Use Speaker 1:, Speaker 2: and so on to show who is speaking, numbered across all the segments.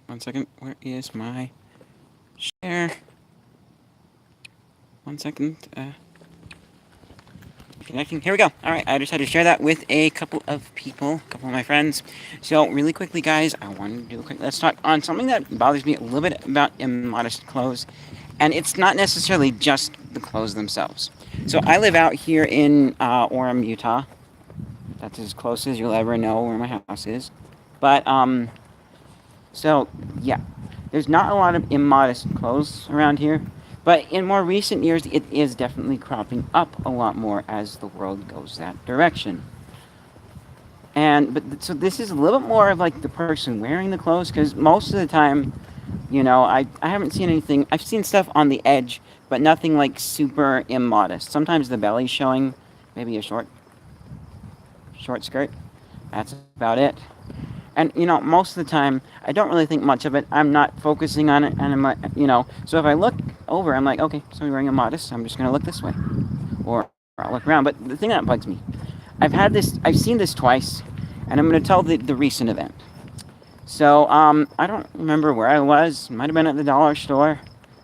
Speaker 1: 1 second. Where is my share? 1 second. Connecting. Here we go. All right, I just had to share that with a couple of people, a couple of my friends. So really quickly, guys, I wanted to do a quick. Let's talk on something that bothers me a little bit about immodest clothes, and it's not necessarily just the clothes themselves. So I live out here in Orem, Utah. That's as close as you'll ever know where my house is. But so yeah, there's not a lot of immodest clothes around here. But in more recent years, it is definitely cropping up a lot more as the world goes that direction. So this is a little bit more of like the person wearing the clothes, because most of the time, I haven't seen anything. I've seen stuff on the edge, but nothing like super immodest. Sometimes the belly's showing, maybe a short skirt. That's about it. And most of the time, I don't really think much of it. I'm not focusing on it, and I'm like, So if I look over, I'm like, okay, somebody wearing a modest. I'm just gonna look this way, or I'll look around. But the thing that bugs me, I've seen this twice, and I'm gonna tell the recent event. So I don't remember where I was. Might have been at the dollar store.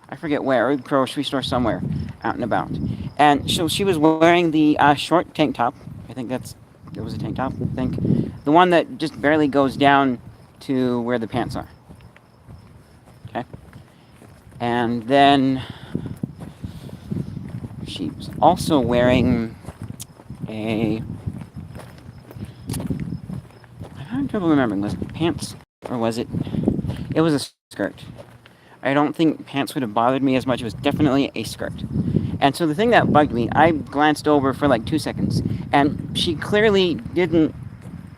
Speaker 1: I forget where, or grocery store somewhere, out and about. And so she was wearing the short tank top. I think it was a tank top. I think the one that just barely goes down to where the pants are. Okay. And then she was also wearing I'm having trouble remembering. Was it pants or was it? It was a skirt. I don't think pants would have bothered me as much. It was definitely a skirt. And so the thing that bugged me, I glanced over for like 2 seconds, and she clearly didn't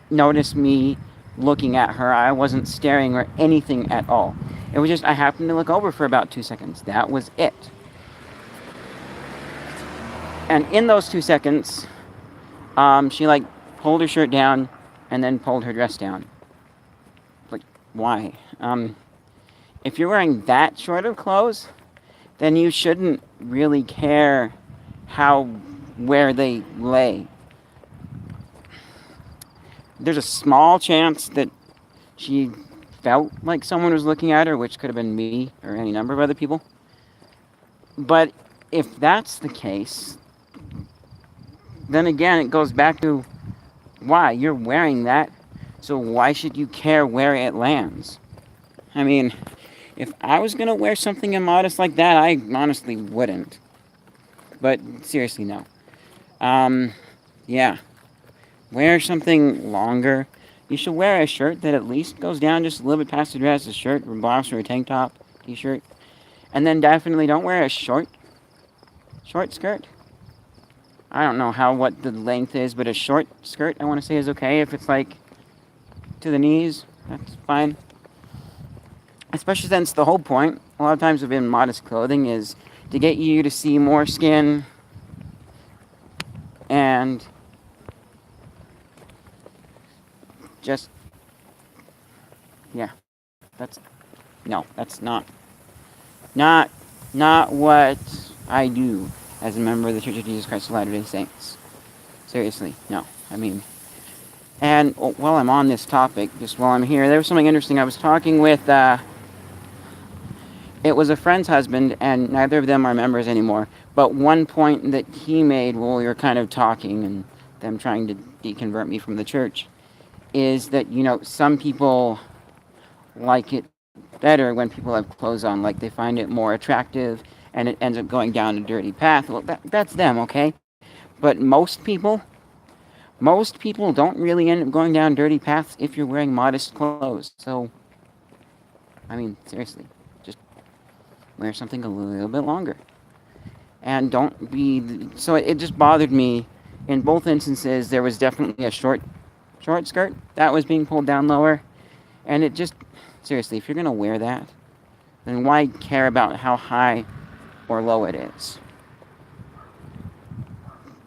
Speaker 1: notice me looking at her. I wasn't staring or anything at all. It was just I happened to look over for about 2 seconds. That was it. And in those 2 seconds, she like pulled her shirt down and then pulled her dress down. Like, why? If you're wearing that short of clothes, then you shouldn't really care where they lay. There's a small chance that she felt like someone was looking at her, which could have been me or any number of other people. But if that's the case, then again, it goes back to why you're wearing that, so why should you care where it lands? I mean, if I was going to wear something immodest like that, I honestly wouldn't. But seriously, no. Yeah. Wear something longer. You should wear a shirt that at least goes down just a little bit past the dress, a shirt, or blouse, or a tank top, t-shirt. And then definitely don't wear a short skirt. I don't know what the length is, but a short skirt, I want to say, is okay. If it's like to the knees, that's fine. Especially since the whole point, a lot of times of immodest clothing, is to get you to see more skin and just, yeah, that's not what I do as a member of the Church of Jesus Christ of Latter-day Saints. Seriously, no. I mean, and while I'm on this topic, just while I'm here, there was something interesting. I was talking with, it was a friend's husband, and neither of them are members anymore. But one point that he made while we were kind of talking, and them trying to deconvert me from the church, is that, some people like it better when people have clothes on. Like, they find it more attractive, and it ends up going down a dirty path. Well, that's them, okay? But most people don't really end up going down dirty paths if you're wearing modest clothes. So, I mean, seriously, just wear something a little bit longer. And don't be... So it just bothered me. In both instances, there was definitely a short skirt that was being pulled down lower. And it just... Seriously, if you're going to wear that, then why care about how high or low it is?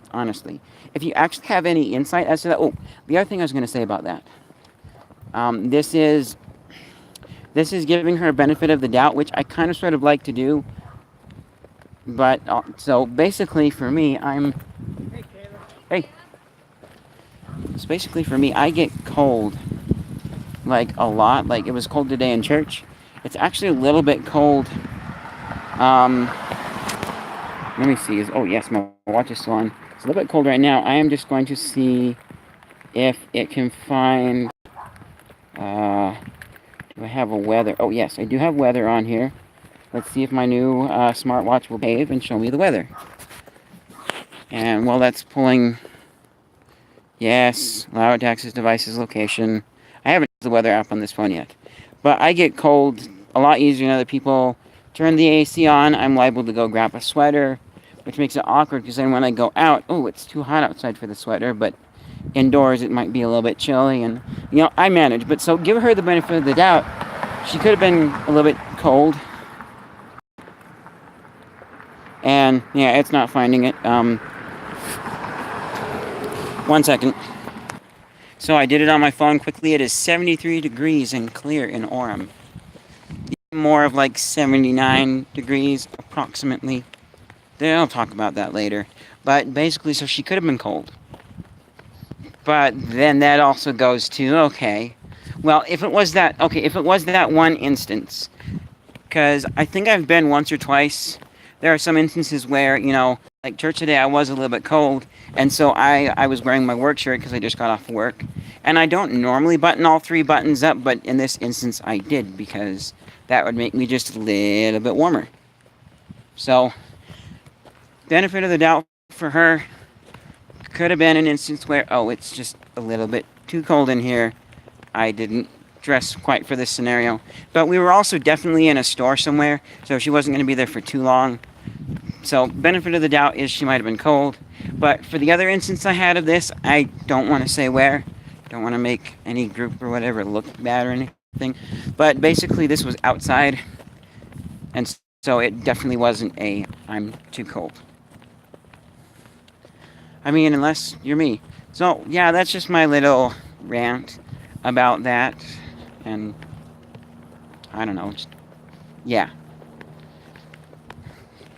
Speaker 1: Honestly. If you actually have any insight as to that... Oh, the other thing I was going to say about that. This is giving her a benefit of the doubt, which I kind of sort of like to do. But, so basically for me, Hey. So basically for me, I get cold like a lot. Like it was cold today in church. It's actually a little bit cold. Um, Let me see. Oh yes, my watch is still on. It's a little bit cold right now. I am just going to see if it can find. Do I have a weather? Oh yes, I do have weather on here. Let's see if my new smartwatch will behave and show me the weather. And while that's pulling, yes, allow it to access device's location. I haven't used the weather app on this phone yet, but I get cold a lot easier than other people. Turn the AC on, I'm liable to go grab a sweater, which makes it awkward because then when I go out, oh, it's too hot outside for the sweater, but indoors it might be a little bit chilly, and I manage. But so give her the benefit of the doubt. She could have been a little bit cold, and yeah, it's not finding it. 1 second. So I did it on my phone quickly. It is 73 degrees and clear in Orem. More of like 79 degrees approximately. Then I'll talk about that later. But basically, so she could have been cold. But then that also goes to, okay, well, if it was that one instance, because I think I've been once or twice. There are some instances where, like church today, I was a little bit cold, and so I was wearing my work shirt because I just got off work. And I don't normally button all 3 buttons up, but in this instance I did because that would make me just a little bit warmer. So, benefit of the doubt for her. Could have been an instance where, oh, it's just a little bit too cold in here. I didn't dress quite for this scenario. But we were also definitely in a store somewhere, so she wasn't going to be there for too long. So benefit of the doubt is she might have been cold. But for the other instance I had of this, I don't want to say where. Don't want to make any group or whatever look bad or anything. But basically this was outside, and so it definitely wasn't a I'm too cold. I mean, unless you're me. So yeah, that's just my little rant about that. And I don't know, just, yeah.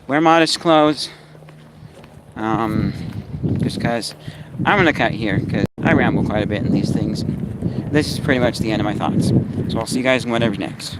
Speaker 1: Wear modest clothes. Just because I'm going to cut here because I ramble quite a bit in these things. This is pretty much the end of my thoughts. So I'll see you guys in whatever's next.